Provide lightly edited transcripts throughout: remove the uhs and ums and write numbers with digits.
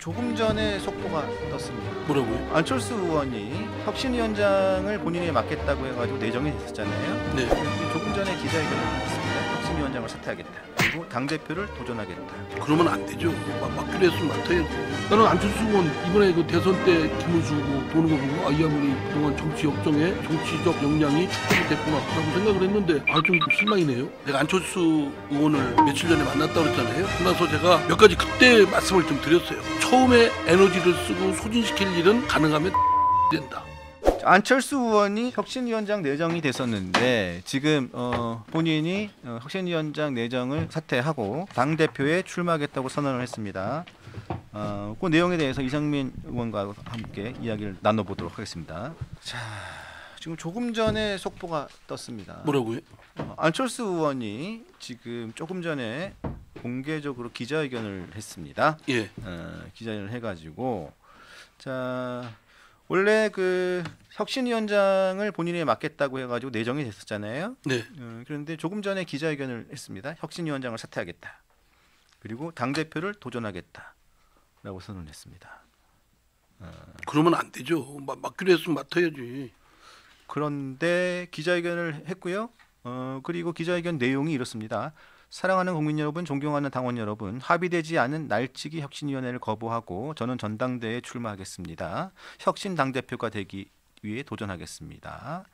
조금 전에 속보가 떴습니다. 뭐라고요? 안철수 의원이 혁신위원장을 본인이 맡겠다고 해가지고 내정이 됐었잖아요. 네. 조금 전에 기자회견을 했습니다. 혁신위원장을 사퇴하겠다. 그리고 당대표를 도전하겠다. 그러면 안 되죠. 맡기로 했으면 맡아야지. 나는 안철수 의원 이번에 그 대선 때 김문수 후보 보는 거 보고 이 양반이 그동안 정치 역정에 정치적 역량이 축적이 됐구나라고 생각을 했는데 좀 실망이네요. 내가 안철수 의원을 며칠 전에 만났다고 그랬잖아요. 그래서 제가 몇 가지 그때 말씀을 좀 드렸어요. 처음에 에너지를 쓰고 소진시킬 일은 가능하면 된다. 안철수 의원이 혁신위원장 내정이 됐었는데 지금 본인이 혁신위원장 내정을 사퇴하고 당대표에 출마하겠다고 선언을 했습니다. 그 내용에 대해서 이상민 의원과 함께 이야기를 나눠보도록 하겠습니다. 자, 지금 조금 전에 속보가 떴습니다. 뭐라고요? 안철수 의원이 지금 조금 전에 공개적으로 기자회견을 했습니다. 예. 기자회견을 해가지고 자 원래 그 혁신위원장을 본인이 맡겠다고 해가지고 내정이 됐었잖아요. 네. 그런데 조금 전에 기자회견을 했습니다. 혁신위원장을 사퇴하겠다. 그리고 당대표를 도전하겠다라고 선언했습니다. 그러면 안 되죠. 맡기로 했으면 맡아야지. 그런데 기자회견을 했고요. 그리고 기자회견 내용이 이렇습니다. 사랑하는 국민 여러분, 존경하는 당원 여러분, 합의되지 않은 날치기 혁신위원회를 거부하고 저는 전당대회에 출마하겠습니다. 혁신 당대표가 되기 위해 도전하겠습니다.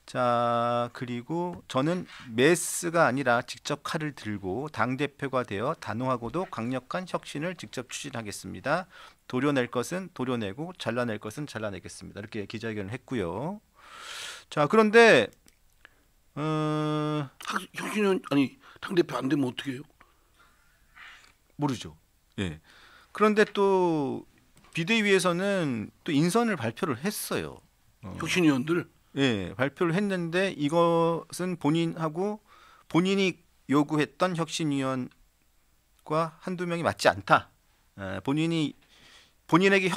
자, 그리고 저는 메스가 아니라 직접 칼을 들고 당대표가 되어 단호하고도 강력한 혁신을 직접 추진하겠습니다. 도려낼 것은 도려내고 잘라낼 것은 잘라내겠습니다. 이렇게 기자회견을 했고요. 자, 그런데 혁신은 아니 당대표 안 되면 어떻게 해요? 모르죠. 예. 그런데 또 비대위에서는 또 인선을 발표를 했어요. 혁신위원들. 예, 발표를 했는데 이것은 본인하고 본인이 요구했던 혁신위원과 한두 명이 맞지 않다. 본인에게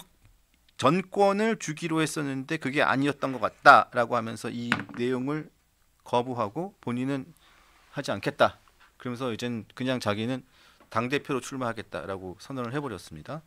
전권을 주기로 했었는데 그게 아니었던 것 같다라고 하면서 이 내용을 거부하고 본인은 하지 않겠다. 그러면서 이젠 그냥 자기는 당대표로 출마하겠다라고 선언을 해버렸습니다.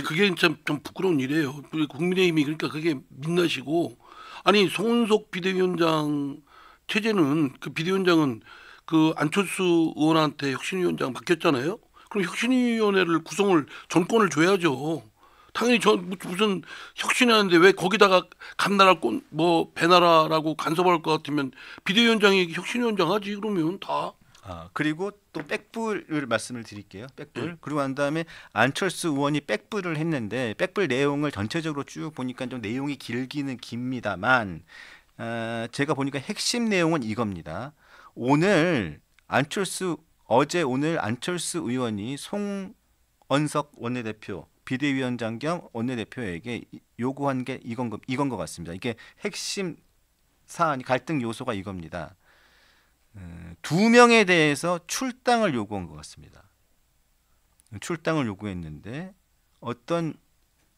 그게 진짜 좀 부끄러운 일이에요. 국민의힘이 그러니까 그게 민낯이고 아니 송은석 비대위원장 체제는 그 비대위원장은 그 안철수 의원한테 혁신위원장 맡겼잖아요. 그럼 혁신위원회를 구성을 전권을 줘야죠. 당연히 무슨 혁신하는데 왜 거기다가 감나라 뭐 배나라라고 간섭할 것 같으면 비대위원장이 혁신위원장 하지 그러면 다. 그리고 또 백불을 말씀을 드릴게요. 백불. 그리고 난 다음에 안철수 의원이 백불을 했는데 백불 내용을 전체적으로 쭉 보니까 좀 내용이 길기는 깁니다만 제가 보니까 핵심 내용은 이겁니다. 오늘 안철수 의원이 송원석 원내대표 비대위원장 겸 원내대표에게 요구한 게 이건 것 같습니다. 이게 핵심 사안이 갈등 요소가 이겁니다. 두 명에 대해서 출당을 요구한 것 같습니다. 출당을 요구했는데 어떤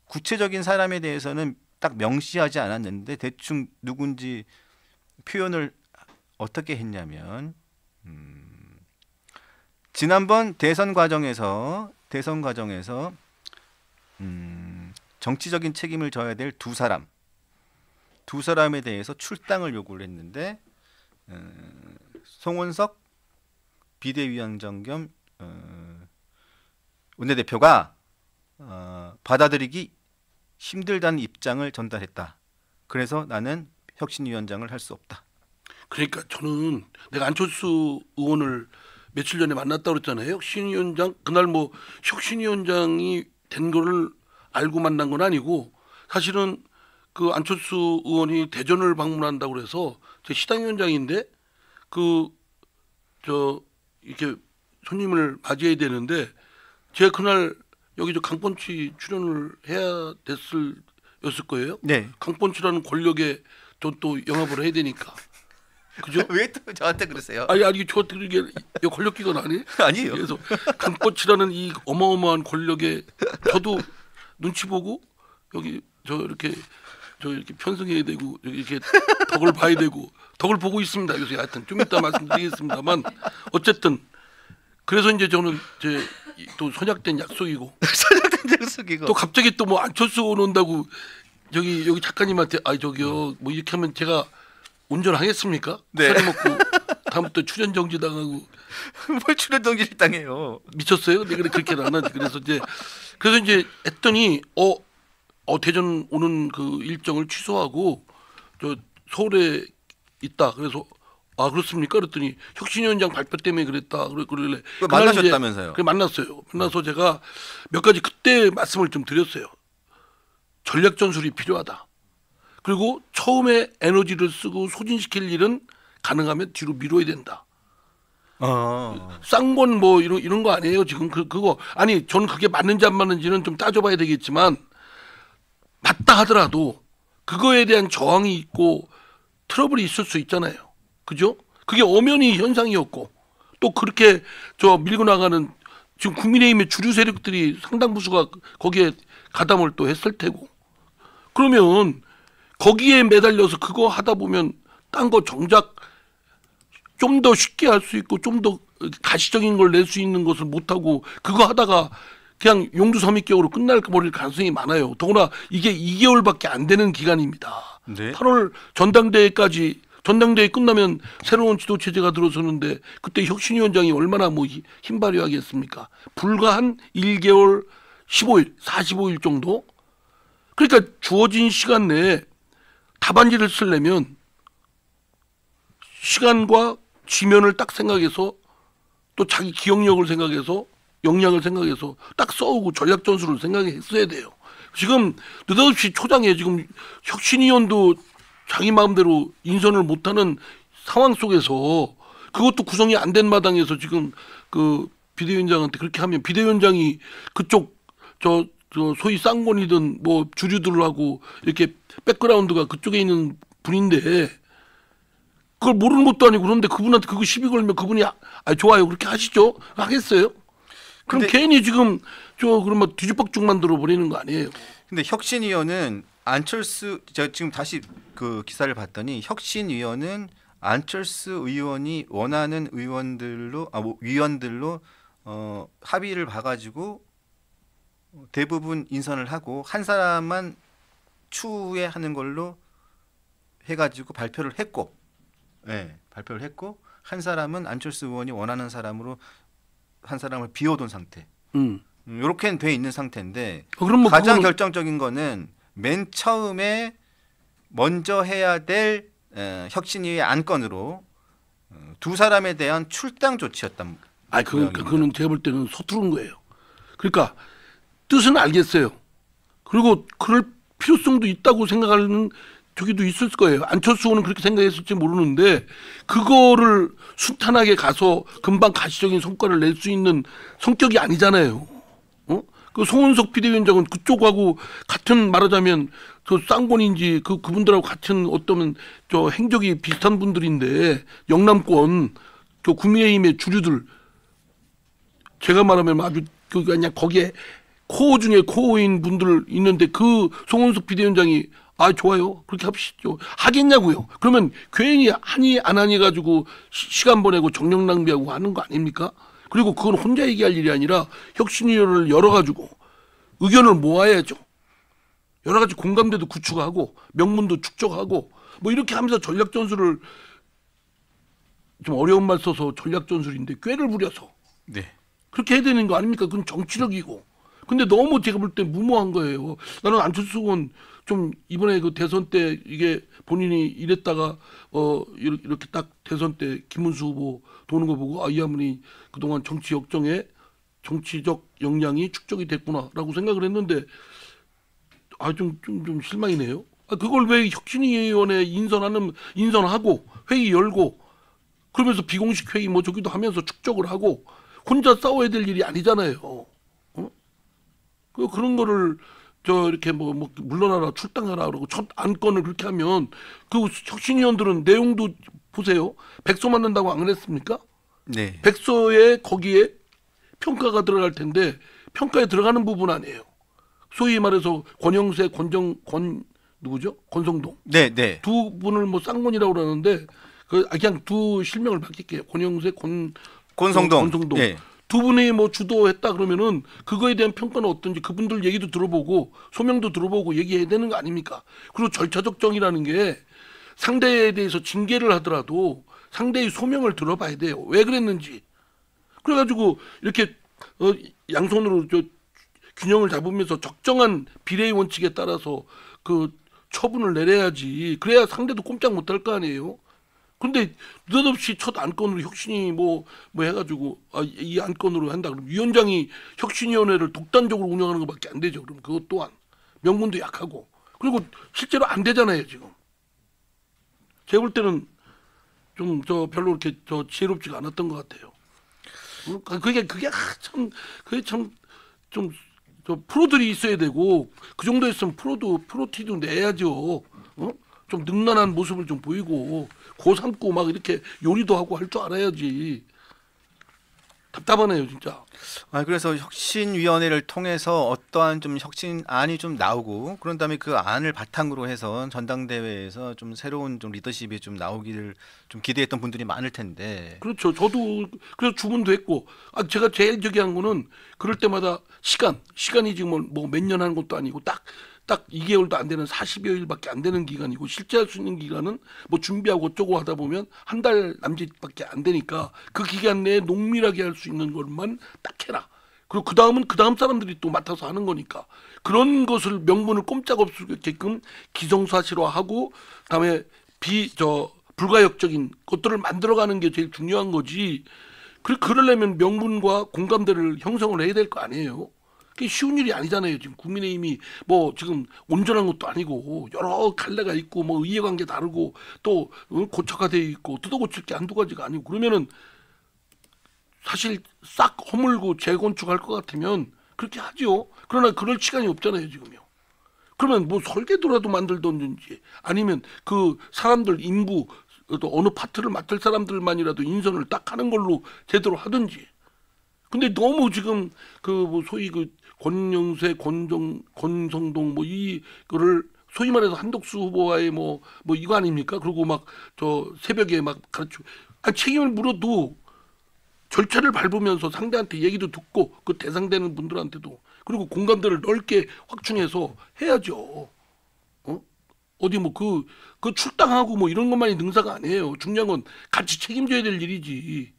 구체적인 사람에 대해서는 딱 명시하지 않았는데 대충 누군지 표현을 어떻게 했냐면 지난번 대선 과정에서 정치적인 책임을 져야 될 두 사람에 대해서 출당을 요구를 했는데 송원석 비대위원장 겸 원내대표가 받아들이기 힘들다는 입장을 전달했다. 그래서 나는 혁신위원장을 할 수 없다. 그러니까 저는 내가 안철수 의원을 며칠 전에 만났다고 그랬잖아요. 혁신위원장 그날 뭐 혁신위원장이 된 거를 알고 만난 건 아니고 사실은 그 안철수 의원이 대전을 방문한다고 그래서 제 시당위원장인데 이렇게 손님을 맞이해야 되는데 제가 그날 여기 강펀치 출연을 해야 였을 거예요. 네. 강펀치라는 권력에 또 영합을 해야 되니까. 그죠? 왜 또 저한테 그러세요? 아니 저한테 이게 권력기관 아니에요? 아니에요. 그래서 강펀치라는 이 어마어마한 권력에 저도 눈치 보고 여기 이렇게 편승해야 되고 이렇게 덕을 봐야 되고 덕을 보고 있습니다. 요새 하여튼 좀 이따 말씀드리겠습니다만 어쨌든 그래서 이제 저는 또 선약된 약속이고 천장 속이고. 또 갑자기 또 뭐 안철수 온다고 여기 작가님한테 저기요 뭐 이렇게 하면 제가 운전하겠습니까? 네. 살 먹고 다음부터 출연 정지 당하고 뭘 출연 정지를 당해요. 미쳤어요? 내가 그렇게 안 하지. 그래서 이제 했더니 대전 오는 그 일정을 취소하고 저 서울에 있다. 그래서 그렇습니까? 그랬더니 혁신위원장 발표 때문에 그랬다. 그러길래 만나셨다면서요? 그래 만났어요. 만나서 제가 몇 가지 그때 말씀을 좀 드렸어요. 전략 전술이 필요하다. 그리고 처음에 에너지를 쓰고 소진시킬 일은 가능하면 뒤로 미뤄야 된다. 쌍권 뭐 이런 거 아니에요. 지금 그거 아니 저는 그게 맞는지 안 맞는지는 좀 따져봐야 되겠지만 맞다 하더라도 그거에 대한 저항이 있고 트러블이 있을 수 있잖아요. 그죠? 그게 엄연히 현상이었고 또 그렇게 밀고 나가는 지금 국민의힘의 주류 세력들이 상당 부수가 거기에 가담을 또 했을 테고 그러면 거기에 매달려서 그거 하다 보면 딴 거 정작 좀 더 쉽게 할 수 있고 좀 더 가시적인 걸 낼 수 있는 것을 못하고 그거 하다가 그냥 용두섬입격으로 끝날버릴 가능성이 많아요. 더구나 이게 2개월밖에 안 되는 기간입니다. 네. 8월 전당대회 끝나면 새로운 지도체제가 들어서는데 그때 혁신위원장이 얼마나 뭐 힘 발휘하겠습니까? 불과 한 1개월 15일, 45일 정도? 그러니까 주어진 시간 내에 답안지를 쓰려면 시간과 지면을 딱 생각해서 또 자기 기억력을 생각해서 역량을 생각해서 딱 써오고 전략 전술을 생각했어야 돼요. 지금 느닷없이 초장에 지금 혁신위원도 자기 마음대로 인선을 못하는 상황 속에서 그것도 구성이 안 된 마당에서 지금 그 비대위원장한테 그렇게 하면 비대위원장이 그쪽 소위 쌍권이든 뭐 주류들하고 이렇게 백그라운드가 그쪽에 있는 분인데 그걸 모르는 것도 아니고 그런데 그분한테 그거 시비 걸면 그분이 좋아요 그렇게 하시죠 하겠어요? 그럼 괜히 지금 그러면 뒤죽박죽 만들어 버리는 거 아니에요? 근데 혁신위원은 제가 지금 다시 그 기사를 봤더니 혁신위원은 안철수 의원이 원하는 위원들로 합의를 봐가지고 대부분 인선을 하고 한 사람만 추후에 하는 걸로 해가지고 발표를 했고, 한 사람은 안철수 의원이 원하는 사람으로 한 사람을 비워둔 상태. 이렇게 돼 있는 상태인데 그럼 뭐 가장 결정적인 거는 맨 처음에 먼저 해야 될 혁신위의 안건으로 두 사람에 대한 출당 조치였단. 그거는 제가 볼 때는 서투른 거예요. 그러니까 뜻은 알겠어요. 그리고 그럴 필요성도 있다고 생각하는 저기도 있을 거예요. 안철수 의원은 그렇게 생각했을지 모르는데 그거를 순탄하게 가서 금방 가시적인 성과를 낼 수 있는 성격이 아니잖아요. 그 송은석 비대위원장은 그쪽하고 같은 말하자면 그 쌍권인지 그분들하고 같은 어떤 행적이 비슷한 분들인데 영남권 국민의힘의 주류들 제가 말하면 아주 그냥 거기에 코어 중에 코어인 분들 있는데 그 송은석 비대위원장이 좋아요 그렇게 합시죠 하겠냐고요. 그러면 괜히 하니 안 하니 가지고 시간 보내고 정력 낭비하고 하는 거 아닙니까? 그리고 그건 혼자 얘기할 일이 아니라 혁신위원회를 열어가지고 의견을 모아야죠. 여러 가지 공감대도 구축하고 명분도 축적하고 뭐 이렇게 하면서 전략 전술을 좀 어려운 말 써서 전략 전술인데 꾀를 부려서 그렇게 해야 되는 거 아닙니까? 그건 정치력이고. 근데 너무 제가 볼 때 무모한 거예요. 나는 안철수 의원 좀 이번에 그 대선 때 이게 본인이 이랬다가 이렇게 딱 대선 때 김문수 후보 도는 거 보고 이 양반이 그동안 정치 역정에 정치적 역량이 축적이 됐구나라고 생각을 했는데 좀 실망이네요. 그걸 왜 혁신위원회 인선하고 회의 열고 그러면서 비공식 회의 뭐 저기도 하면서 축적을 하고 혼자 싸워야 될 일이 아니잖아요. 그런 거를 이렇게 뭐 물러나라 출당하라 그러고 첫 안건을 그렇게 하면 그 혁신위원들은 내용도 보세요. 백서 만든다고 안 그랬습니까? 네. 백서에 거기에 평가가 들어갈 텐데 평가에 들어가는 부분 아니에요. 소위 말해서 권영세, 누구죠? 권성동. 네. 두 분을 뭐 쌍권이라고 그러는데 그냥 두 실명을 바뀔게요. 권영세, 권성동. 네. 두 분이 뭐 주도했다 그러면은 그거에 대한 평가는 어떤지 그분들 얘기도 들어보고 소명도 들어보고 얘기해야 되는 거 아닙니까? 그리고 절차적 정의라는 게 상대에 대해서 징계를 하더라도 상대의 소명을 들어봐야 돼요. 왜 그랬는지. 그래가지고 이렇게 양손으로 균형을 잡으면서 적정한 비례의 원칙에 따라서 그 처분을 내려야지. 그래야 상대도 꼼짝 못할 거 아니에요. 근데 느닷없이 첫 안건으로 혁신이 뭐 해가지고 이 안건으로 한다 그러면 위원장이 혁신위원회를 독단적으로 운영하는 것밖에 안 되죠. 그럼 그것 또한 명분도 약하고 그리고 실제로 안 되잖아요 지금. 제가 볼 때는 좀 별로 이렇게 지혜롭지가 않았던 것 같아요. 그게 참 좀 프로들이 있어야 되고 그 정도 했으면 프로티도 내야죠. 좀 능란한 모습을 좀 보이고 고 삼고 막 이렇게 요리도 하고 할 줄 알아야지. 답답하네요 진짜. 그래서 혁신위원회를 통해서 어떠한 좀 혁신안이 좀 나오고 그런 다음에 그 안을 바탕으로 해서 전당대회에서 좀 새로운 좀 리더십이 좀 나오기를 좀 기대했던 분들이 많을 텐데. 그렇죠. 저도 그래서 주문도 했고 제가 제일 저기한 거는 그럴 때마다 시간이 지금 뭐 몇 년 하는 것도 아니고 딱 2개월도 안 되는 40여일밖에 안 되는 기간이고 실제 할 수 있는 기간은 뭐 준비하고 어쩌고 하다 보면 한 달 남짓밖에 안 되니까 그 기간 내에 농밀하게 할 수 있는 것만 딱 해라. 그리고 그 다음은 그 다음 사람들이 또 맡아서 하는 거니까 그런 것을 명분을 꼼짝없게끔 기정사실화하고 그다음에 불가역적인 것들을 만들어가는 게 제일 중요한 거지. 그러려면 명분과 공감대를 형성을 해야 될 거 아니에요. 그게 쉬운 일이 아니잖아요. 지금 국민의힘이 뭐 지금 온전한 것도 아니고 여러 갈래가 있고 뭐 이해관계 다르고 또 고착화돼 있고 뜯어고칠 게 한두 가지가 아니고 그러면은 사실 싹 허물고 재건축할 것 같으면 그렇게 하죠. 그러나 그럴 시간이 없잖아요 지금요. 그러면 뭐 설계도라도 만들던지 아니면 그 사람들 인부 또 어느 파트를 맡을 사람들만이라도 인선을 딱 하는 걸로 제대로 하든지. 근데 너무 지금 그 뭐 소위 그 권영세, 권성동 뭐 이거를 소위 말해서 한덕수 후보와의 뭐 이거 아닙니까? 그리고 막 새벽에 막 책임을 물어도 절차를 밟으면서 상대한테 얘기도 듣고 그 대상되는 분들한테도 그리고 공감대를 넓게 확충해서 해야죠. 어디 뭐 그 출당하고 뭐 이런 것만이 능사가 아니에요. 중요한 건 같이 책임져야 될 일이지.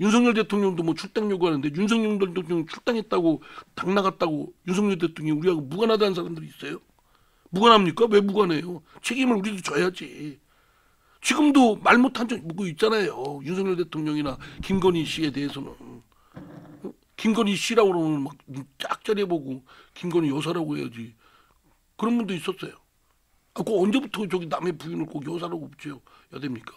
윤석열 대통령도 뭐 출당 요구하는데 윤석열 대통령 출당했다고 당 나갔다고 윤석열 대통령이 우리하고 무관하다는 사람들이 있어요? 무관합니까? 왜 무관해요? 책임을 우리도 져야지. 지금도 말 못한 적 뭐 있잖아요. 윤석열 대통령이나 김건희 씨에 대해서는. 김건희 씨라고 그러면 막 짝짜리해보고 김건희 여사라고 해야지. 그런 분도 있었어요. 그 언제부터 저기 남의 부인을 꼭 여사라고 붙여야 됩니까?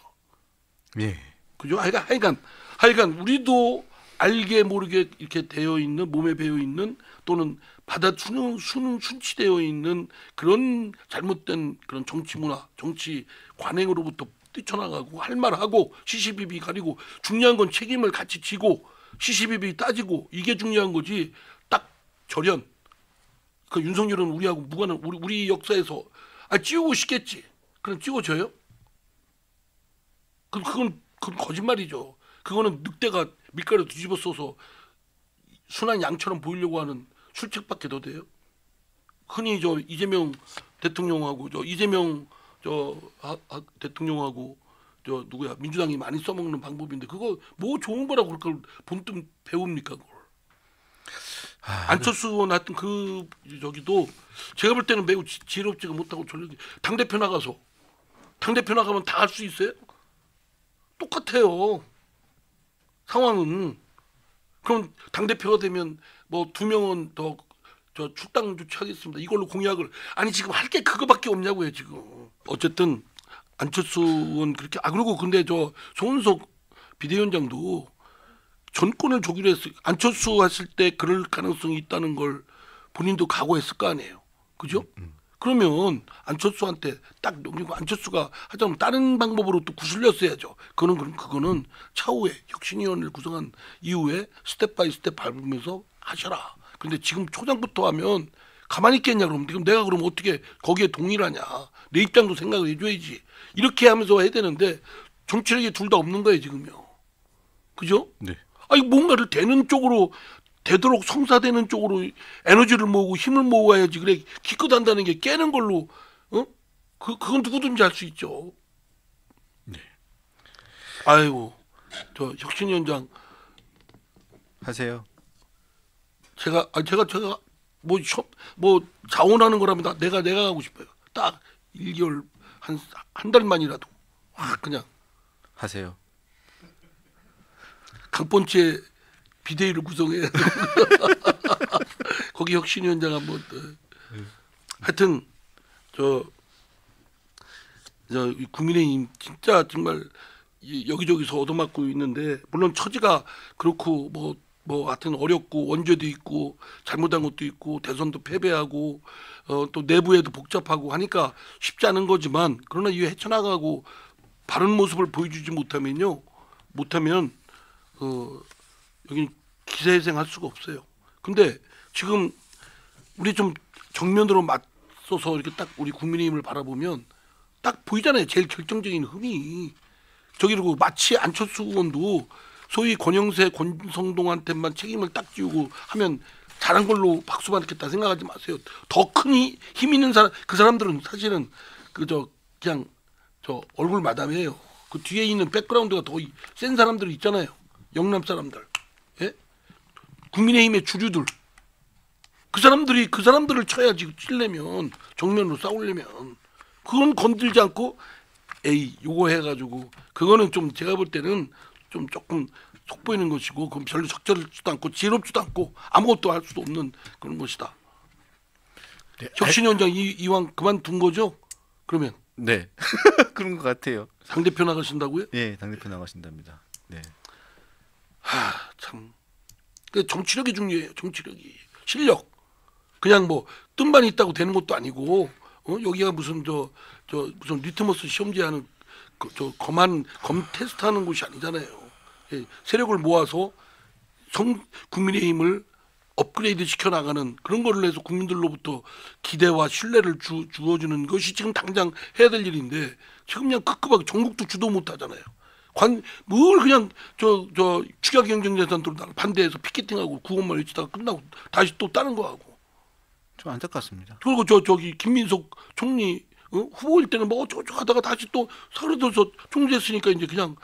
예. 그죠? 하여간 우리도 알게 모르게 이렇게 되어 있는 몸에 배어 있는 또는 받아주는 순치되어 있는 그런 잘못된 그런 정치 문화, 정치 관행으로부터 뛰쳐나가고 할 말하고 시시비비 가리고 중요한 건 책임을 같이 지고 시시비비 따지고 이게 중요한 거지. 딱 절연. 그 윤석열은 우리하고 무관한 우리 역사에서 찌우고 싶겠지. 그럼 찌워져요? 그건 거짓말이죠. 그거는 늑대가 밀가루 뒤집어 써서 순한 양처럼 보이려고 하는 술책밖에 더 돼요. 흔히 이재명 대통령하고 대통령하고 누구야 민주당이 많이 써먹는 방법인데 그거 뭐 좋은 거라고 그걸 본뜬 배웁니까 그걸. 안철수 의원 하여튼 저기도 제가 볼 때는 매우 지혜롭지가 못하고 전력이 당대표 나가면 다 할 수 있어요? 똑같아요. 상황은. 그럼 당대표가 되면 뭐 2명은 더 출당 조치하겠습니다. 이걸로 공약을 지금 할 게 그거밖에 없냐고요 지금. 어쨌든 안철수 의원 그렇게 그리고 근데 송은석 비대위원장도 전권을 주기로 했어요. 안철수 했을 때 그럴 가능성이 있다는 걸 본인도 각오했을 거 아니에요. 그죠? 그러면 안철수한테 딱 넘기고 안철수가 하자면 다른 방법으로 또 구슬렸어야죠. 그거는 차후에 혁신위원회를 구성한 이후에 스텝 바이 스텝 밟으면서 하셔라. 근데 지금 초장부터 하면 가만히 있겠냐 그럼 내가 그럼 어떻게 거기에 동의를 하냐. 내 입장도 생각을 해줘야지. 이렇게 하면서 해야 되는데 정치력이 둘 다 없는 거예요 지금요. 그죠? 네. 아니 뭔가를 되는 쪽으로 되도록 성사되는 쪽으로 에너지를 모으고 힘을 모아야지. 그래 기껏 한다는 게 깨는 걸로 그건 누구든지 할 수 있죠. 네. 아이고 저 혁신위원장 하세요. 제가 뭐 자원하는 거라면 내가 하고 싶어요. 딱 1개월 한 달만이라도 확 그냥 하세요. 각 번째 비대위를 구성해야 돼. 거기 혁신위원장 한번 하여튼 이 국민의힘 진짜 정말 여기저기서 얻어맞고 있는데 물론 처지가 그렇고 뭐 하여튼 어렵고 원죄도 있고 잘못한 것도 있고 대선도 패배하고 또 내부에도 복잡하고 하니까 쉽지 않은 거지만 그러나 이 헤쳐나가고 바른 모습을 보여주지 못하면 여기 기세회생 할 수가 없어요. 근데 지금 우리 좀 정면으로 맞서서 이렇게 딱 우리 국민의힘을 바라보면 딱 보이잖아요. 제일 결정적인 흠이 저기고 마치 안철수 의원도 소위 권영세, 권성동한테만 책임을 딱 지우고 하면 잘한 걸로 박수 받겠다 생각하지 마세요. 더 큰 힘 있는 사람 그 사람들은 사실은 그냥 얼굴 마담이에요. 그 뒤에 있는 백그라운드가 더 센 사람들 있잖아요. 영남 사람들, 예? 국민의힘의 주류들 그 사람들을 쳐야지. 찔려면 정면으로 싸우려면 그건 건들지 않고 에이 요거 해가지고 그거는 좀 제가 볼 때는 좀 조금 속보이는 것이고 그건 별로 적절하지도 않고 지혜롭지도 않고 아무것도 할 수도 없는 그런 것이다. 네. 혁신위원장 이왕 그만둔 거죠? 그러면 네. 그런 것 같아요. 당대표 나가신다고요? 예, 당대표 나가신답니다. 네. 참. 그 정치력이 중요해요. 정치력이 실력. 그냥 뭐 뜻만 있다고 되는 것도 아니고 여기가 무슨 무슨 리트머스 시험지 하는 검 테스트하는 곳이 아니잖아요. 예, 세력을 모아서 국민의힘을 업그레이드 시켜 나가는 그런 거를 해서 국민들로부터 기대와 신뢰를 주어주는 것이 지금 당장 해야 될 일인데 지금 그냥 급급하게 전국도 주도 못 하잖아요. 뭘 그냥 추가 경쟁재산으로 반대해서 피켓팅하고 구원만 외치다가 끝나고 다시 또 다른 거 하고. 좀 안타깝습니다. 그리고 저기 김민석 총리 후보일 때는 뭐 어쩌고 하다가 다시 또 사라져서 총재했으니까 이제 그냥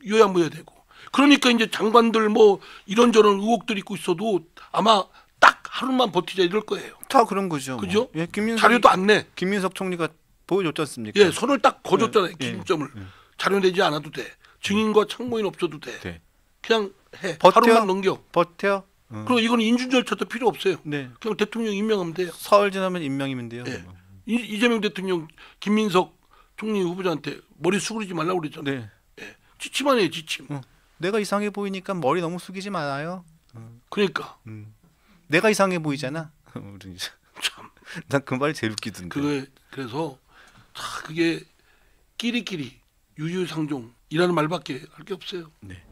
요양무야 되고. 그러니까 이제 장관들 뭐 이런저런 의혹들 있고 있어도 아마 딱 하루만 버티자 이럴 거예요. 다 그런 거죠. 그죠? 뭐. 예, 자료도 안 내. 김민석 총리가 보여줬지 않습니까? 예, 손을 딱 거줬잖아요. 예, 기준점을. 자료 내지 않아도 돼. 증인과 참고인 없어도 돼. 네. 그냥 해. 버텨? 하루만 넘겨. 버텨. 그리고 이건 인준 절차도 필요 없어요. 네. 그냥 대통령 임명하면 돼요. 서울 지나면 임명이면 돼요. 예. 이재명 대통령 김민석 총리 후보자한테 머리 수그리지 말라고 그랬잖아요. 네. 예. 지침만 해요. 지침. 내가 이상해 보이니까 머리 너무 숙이지 말아요. 그러니까 내가 이상해 보이잖아. 참. 난 그 말이 제일 웃기던데. 그래서 그게 끼리끼리 유유상종이라는 말밖에 할 게 없어요. 네.